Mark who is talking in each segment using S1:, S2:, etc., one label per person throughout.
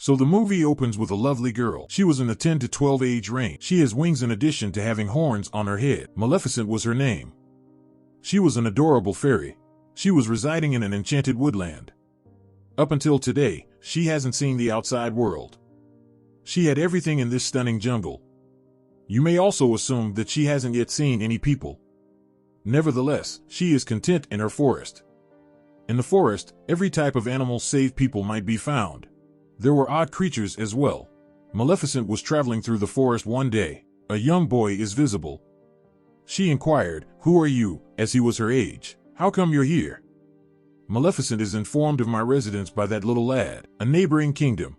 S1: So the movie opens with a lovely girl. She was in the 10 to 12 age range. She has wings in addition to having horns on her head. Maleficent was her name. She was an adorable fairy. She was residing in an enchanted woodland. Up until today, she hasn't seen the outside world. She had everything in this stunning jungle. You may also assume that she hasn't yet seen any people. Nevertheless, she is content in her forest. In the forest, every type of animal save people might be found. There were odd creatures as well. Maleficent was traveling through the forest one day. A young boy is visible. She inquired, "Who are you?" as he was her age. "How come you're here?" Maleficent is informed of my residence by that little lad, a neighboring kingdom.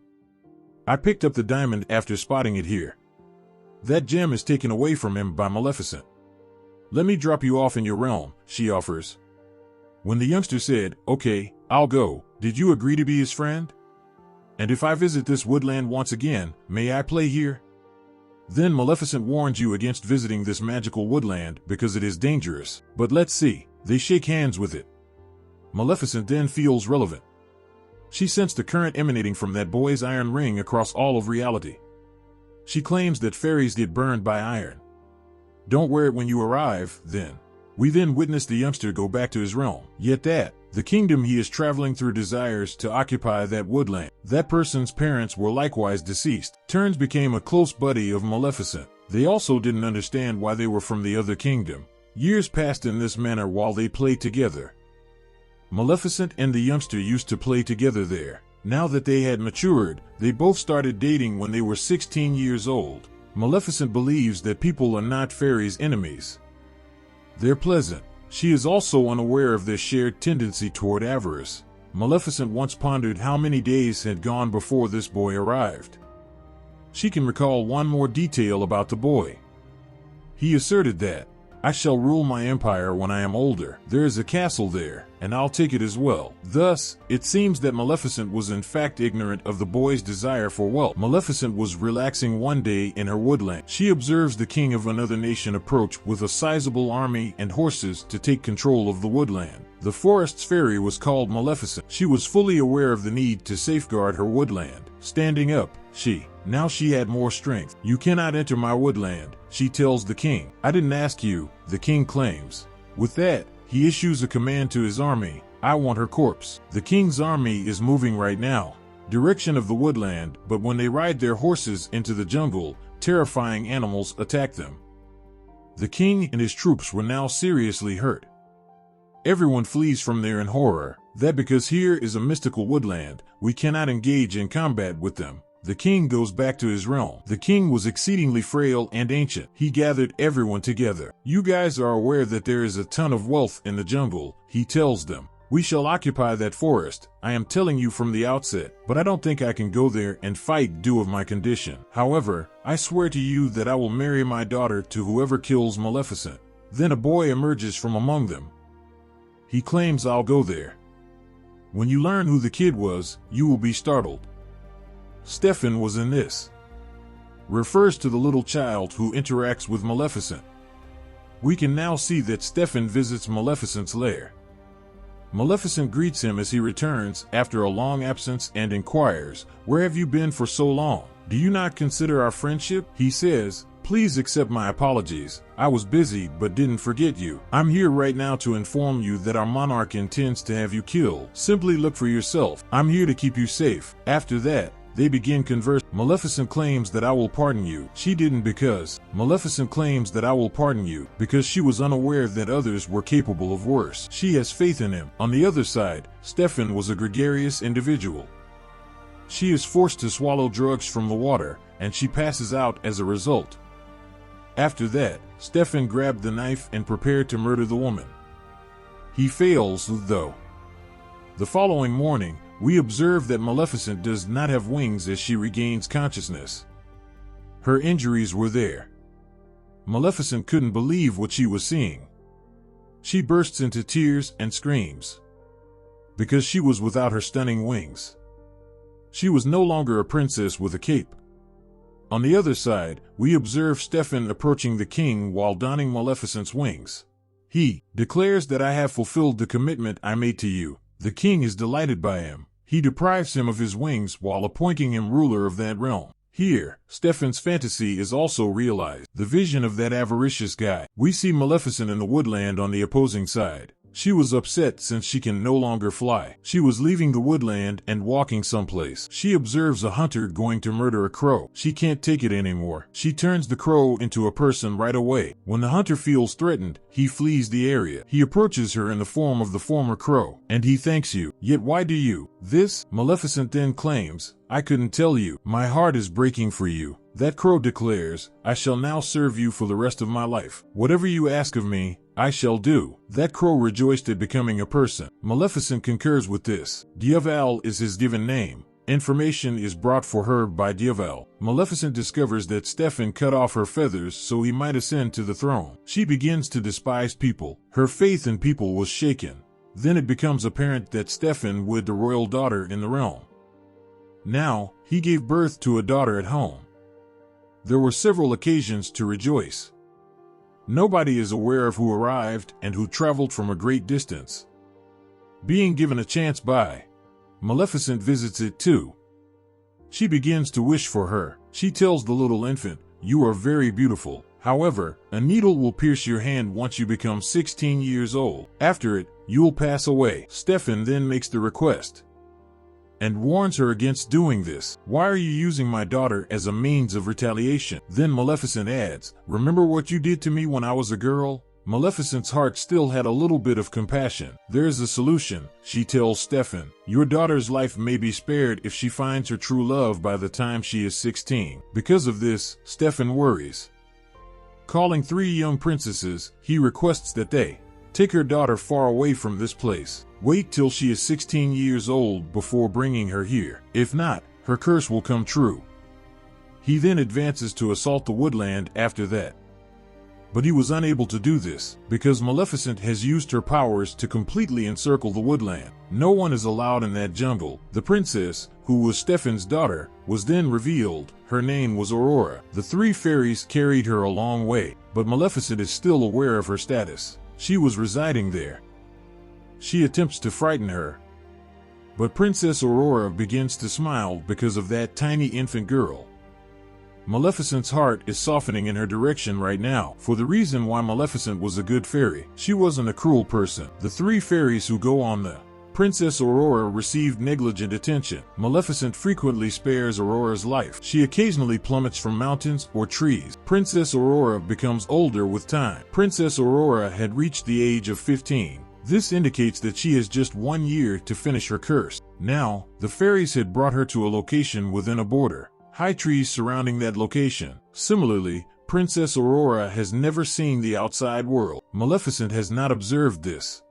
S1: I picked up the diamond after spotting it here. That gem is taken away from him by Maleficent. "Let me drop you off in your realm," she offers. When the youngster said, "Okay, I'll go," did you agree to be his friend? "And if I visit this woodland once again, may I play here?" Then Maleficent warns you against visiting this magical woodland because it is dangerous. But let's see. They shake hands with it. Maleficent then feels relevant. She sensed the current emanating from that boy's iron ring across all of reality. She claims that fairies get burned by iron. Don't wear it when you arrive, then. We then witness the youngster go back to his realm. Yet the kingdom he is traveling through desires to occupy that woodland. That person's parents were likewise deceased. Turns became a close buddy of Maleficent. They also didn't understand why they were from the other kingdom. Years passed in this manner while they played together. Maleficent and the youngster used to play together there. Now that they had matured, they both started dating when they were 16 years old. Maleficent believes that people are not fairies' enemies. They're pleasant. She is also unaware of their shared tendency toward avarice. Maleficent once pondered how many days had gone before this boy arrived. She can recall one more detail about the boy. He asserted that, "I shall rule my empire when I am older. There is a castle there, and I'll take it as well." Thus, it seems that Maleficent was in fact ignorant of the boy's desire for wealth. Maleficent was relaxing one day in her woodland. She observes the king of another nation approach with a sizable army and horses to take control of the woodland. The forest's fairy was called Maleficent. She was fully aware of the need to safeguard her woodland. Standing up, now she had more strength. "You cannot enter my woodland," she tells the king. "I didn't ask you," the king claims. With that, he issues a command to his army. "I want her corpse." The king's army is moving right now, direction of the woodland, but when they ride their horses into the jungle, terrifying animals attack them. The king and his troops were now seriously hurt. Everyone flees from there in horror, that because here is a mystical woodland, we cannot engage in combat with them. The king goes back to his realm. The king was exceedingly frail and ancient. He gathered everyone together. "You guys are aware that there is a ton of wealth in the jungle," he tells them. "We shall occupy that forest. I am telling you from the outset, but I don't think I can go there and fight due of my condition. However, I swear to you that I will marry my daughter to whoever kills Maleficent." Then a boy emerges from among them. He claims, "I'll go there." When you learn who the kid was, you will be startled. Stefan was in this. Refers to the little child who interacts with Maleficent. We can now see that Stefan visits Maleficent's lair. Maleficent greets him as he returns after a long absence and inquires, "Where have you been for so long? Do you not consider our friendship?" He says, "Please accept my apologies. I was busy but didn't forget you. I'm here right now to inform you that our monarch intends to have you killed. Simply look for yourself. I'm here to keep you safe." After that, they begin conversing. Maleficent claims that I will pardon you. Maleficent claims that I will pardon you because she was unaware that others were capable of worse. She has faith in him. On the other side, Stefan was a gregarious individual. She is forced to swallow drugs from the water, and she passes out as a result. After that, Stefan grabbed the knife and prepared to murder the woman. He fails, though. The following morning, we observe that Maleficent does not have wings as she regains consciousness. Her injuries were there. Maleficent couldn't believe what she was seeing. She bursts into tears and screams. Because she was without her stunning wings. She was no longer a princess with a cape. On the other side, we observe Stefan approaching the king while donning Maleficent's wings. He declares that I have fulfilled the commitment I made to you. The king is delighted by him. he deprives him of his wings while appointing him ruler of that realm. Here, Stefan's fantasy is also realized. The vision of that avaricious guy. We see Maleficent in the woodland on the opposing side. She was upset since she can no longer fly. She was leaving the woodland and walking someplace. She observes a hunter going to murder a crow. She can't take it anymore. She turns the crow into a person right away. When the hunter feels threatened, he flees the area. He approaches her in the form of the former crow, and he thanks you. Yet why do you? This, Maleficent then claims, I couldn't tell you. My heart is breaking for you. That crow declares, I shall now serve you for the rest of my life. Whatever you ask of me, I shall do. That crow rejoiced at becoming a person. Maleficent concurs with this. Dieval is his given name. Information is brought for her by Dieval. Maleficent discovers that Stefan cut off her feathers so he might ascend to the throne. She begins to despise people. Her faith in people was shaken. Then it becomes apparent that Stefan wed the royal daughter in the realm. Now, he gave birth to a daughter at home. There were several occasions to rejoice. Nobody is aware of who arrived and who traveled from a great distance. Being given a chance by Maleficent visits it too. She begins to wish for her. She tells the little infant, you are very beautiful. However, a needle will pierce your hand once you become 16 years old. After it, you'll pass away. Stefan then makes the request and warns her against doing this. Why are you using my daughter as a means of retaliation? Then Maleficent adds, remember what you did to me when I was a girl? Maleficent's heart still had a little bit of compassion. There's a solution, she tells Stefan. Your daughter's life may be spared if she finds her true love by the time she is 16. Because of this, Stefan worries. Calling 3 young princesses, he requests that they take her daughter far away from this place. Wait till she is 16 years old before bringing her here. If not, her curse will come true. He then advances to assault the woodland after that. But he was unable to do this, because Maleficent has used her powers to completely encircle the woodland. No one is allowed in that jungle. The princess, who was Stefan's daughter, was then revealed. Her name was Aurora. The 3 fairies carried her a long way, but Maleficent is still aware of her status. She was residing there. She attempts to frighten her, but Princess Aurora begins to smile because of that tiny infant girl. Maleficent's heart is softening in her direction right now, for the reason why Maleficent was a good fairy. She wasn't a cruel person. The 3 fairies who go on the Princess Aurora received negligent attention. Maleficent frequently spares Aurora's life. She occasionally plummets from mountains or trees. Princess Aurora becomes older with time. Princess Aurora had reached the age of 15. This indicates that she has just 1 year to finish her curse. Now, the fairies had brought her to a location within a border. High trees surrounding that location. Similarly, Princess Aurora has never seen the outside world. Maleficent has not observed this.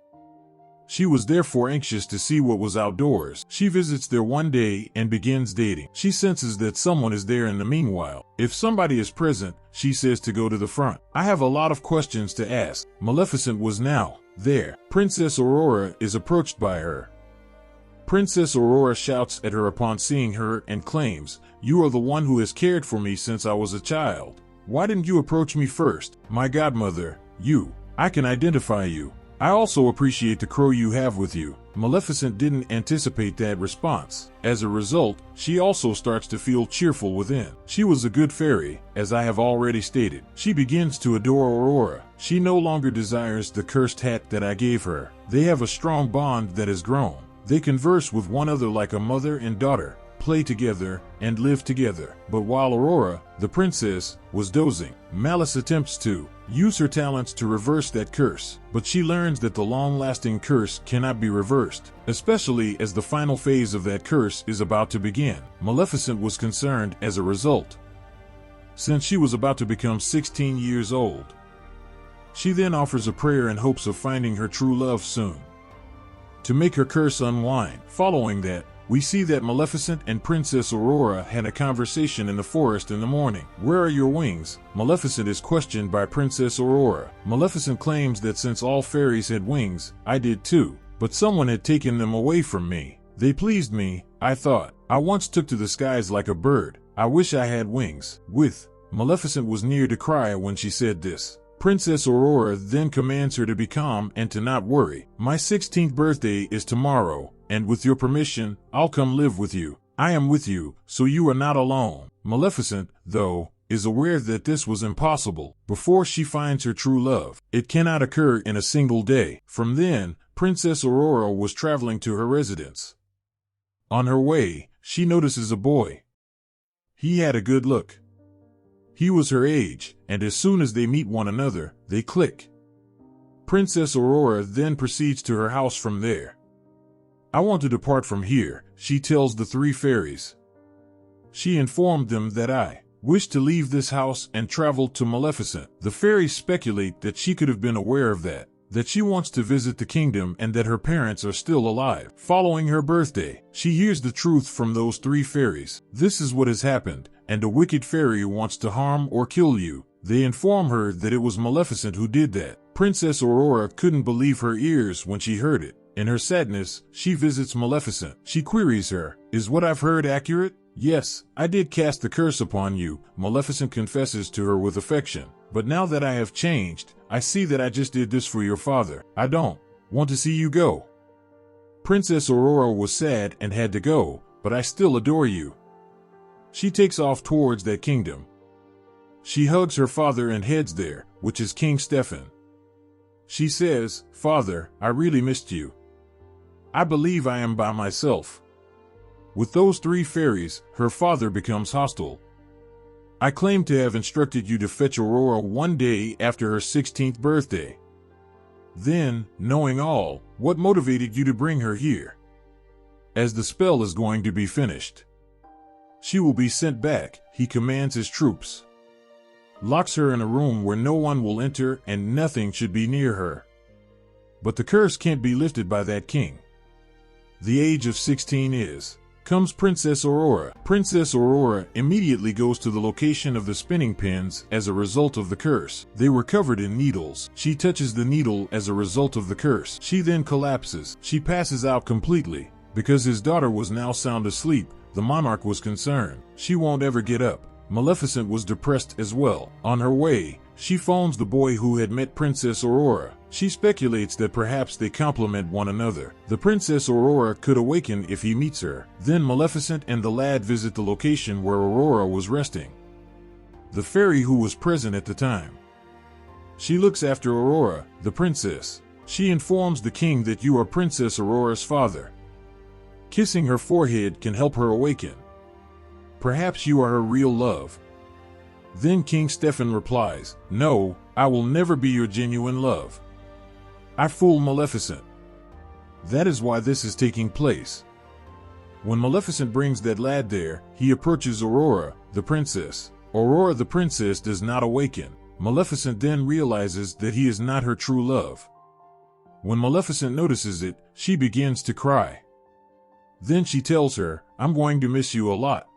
S1: She was therefore anxious to see what was outdoors. She visits there one day and begins dating. She senses that someone is there in the meanwhile. If somebody is present, she says to go to the front. I have a lot of questions to ask. Maleficent was now there. Princess Aurora is approached by her. Princess Aurora shouts at her upon seeing her and claims, you are the one who has cared for me since I was a child. Why didn't you approach me first? My godmother, I can identify you. I also appreciate the crow you have with you. Maleficent didn't anticipate that response. As a result, she also starts to feel cheerful within. She was a good fairy, as I have already stated. She begins to adore Aurora. She no longer desires the cursed hat that I gave her. They have a strong bond that has grown. They converse with one another like a mother and daughter, play together, and live together. But while Aurora, the princess, was dozing, Malice attempts to use her talents to reverse that curse. But she learns that the long-lasting curse cannot be reversed, especially as the final phase of that curse is about to begin. Maleficent was concerned as a result, since she was about to become 16 years old. She then offers a prayer in hopes of finding her true love soon, to make her curse unwind. Following that, we see that Maleficent and Princess Aurora had a conversation in the forest in the morning. Where are your wings? Maleficent is questioned by Princess Aurora. Maleficent claims that since all fairies had wings, I did too, but someone had taken them away from me. They pleased me, I thought. I once took to the skies like a bird. I wish I had wings. Maleficent was near to cry when she said this. Princess Aurora then commands her to be calm and to not worry. My 16th birthday is tomorrow, and with your permission, I'll come live with you. I am with you, so you are not alone. Maleficent, though, is aware that this was impossible before she finds her true love. It cannot occur in a single day. From then, Princess Aurora was traveling to her residence. On her way, she notices a boy. He had a good look. He was her age, and as soon as they meet one another, they click. Princess Aurora then proceeds to her house from there. I want to depart from here, she tells the three fairies. She informed them that I wish to leave this house and travel to Maleficent. The fairies speculate that she could have been aware of that she wants to visit the kingdom and that her parents are still alive. Following her birthday, she hears the truth from those three fairies. This is what has happened, and a wicked fairy wants to harm or kill you. They inform her that it was Maleficent who did that. Princess Aurora couldn't believe her ears when she heard it. In her sadness, she visits Maleficent. She queries her, "Is what I've heard accurate?" "Yes, I did cast the curse upon you," Maleficent confesses to her with affection. "But now that I have changed, I see that I just did this for your father. I don't want to see you go." Princess Aurora was sad and had to go, "But I still adore you." She takes off towards that kingdom. She hugs her father and heads there, which is King Stefan. She says, "Father, I really missed you. I believe I am by myself." With those three fairies, her father becomes hostile. "I claim to have instructed you to fetch Aurora one day after her 16th birthday. Then, knowing all, what motivated you to bring her here? As the spell is going to be finished, she will be sent back," he commands his troops. Locks her in a room where no one will enter and nothing should be near her. But the curse can't be lifted by that king. The age of 16 comes Princess Aurora. Princess Aurora immediately goes to the location of the spinning pins as a result of the curse. They were covered in needles. She touches the needle as a result of the curse. She then collapses. She passes out completely. Because his daughter was now sound asleep, the monarch was concerned. She won't ever get up. Maleficent was depressed as well. On her way, she phones the boy who had met Princess Aurora. She speculates that perhaps they complement one another. The Princess Aurora could awaken if he meets her. Then Maleficent and the lad visit the location where Aurora was resting. The fairy who was present at the time. She looks after Aurora, the princess. She informs the king that you are Princess Aurora's father. Kissing her forehead can help her awaken. Perhaps you are her real love. Then King Stefan replies, "No, I will never be your genuine love. I fooled Maleficent. That is why this is taking place." When Maleficent brings that lad there, he approaches Aurora, the princess. Aurora the princess does not awaken. Maleficent then realizes that he is not her true love. When Maleficent notices it, she begins to cry. Then she tells her, "I'm going to miss you a lot.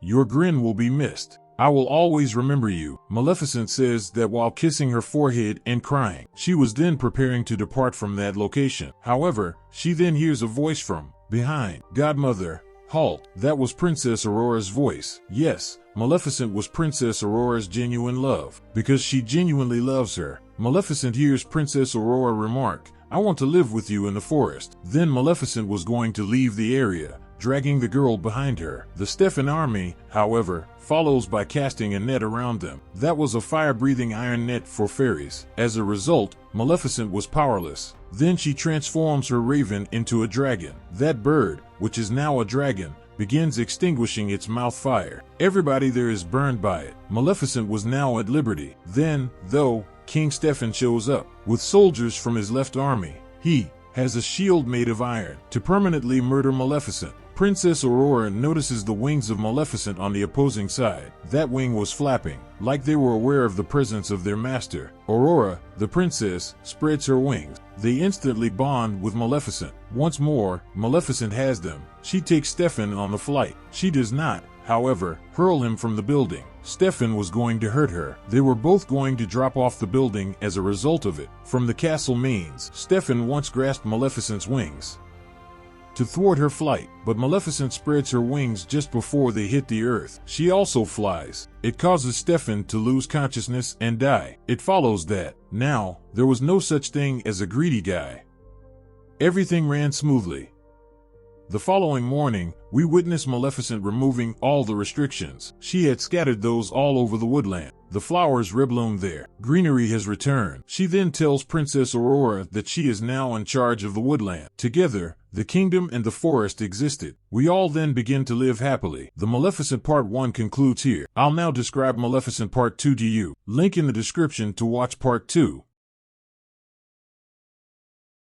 S1: Your grin will be missed. I will always remember you." Maleficent says that while kissing her forehead and crying, she was then preparing to depart from that location. However, she then hears a voice from behind. "Godmother, halt." That was Princess Aurora's voice. Yes, Maleficent was Princess Aurora's genuine love. Because she genuinely loves her, Maleficent hears Princess Aurora remark, "I want to live with you in the forest." Then Maleficent was going to leave the area, dragging the girl behind her. The Stefan army, however, follows by casting a net around them. That was a fire-breathing iron net for fairies. As a result, Maleficent was powerless. Then she transforms her raven into a dragon. That bird, which is now a dragon, begins extinguishing its mouth fire. Everybody there is burned by it. Maleficent was now at liberty. Then, though, King Stefan shows up with soldiers from his left army. He has a shield made of iron to permanently murder Maleficent. Princess Aurora notices the wings of Maleficent on the opposing side. That wing was flapping, like they were aware of the presence of their master. Aurora, the princess, spreads her wings. They instantly bond with Maleficent. Once more, Maleficent has them. She takes Stefan on the flight. She does not, however, hurl him from the building. Stefan was going to hurt her. They were both going to drop off the building as a result of it. From the castle mains, Stefan once grasped Maleficent's wings to thwart her flight, but Maleficent spreads her wings just before they hit the earth. She also flies. It causes Stefan to lose consciousness and die. It follows that, now, there was no such thing as a greedy guy. Everything ran smoothly. The following morning, we witness Maleficent removing all the restrictions. She had scattered those all over the woodland. The flowers rebloom there. Greenery has returned. She then tells Princess Aurora that she is now in charge of the woodland. Together, the kingdom and the forest existed. We all then begin to live happily. The Maleficent Part 1 concludes here. I'll now describe Maleficent Part 2 to you. Link in the description to watch Part 2.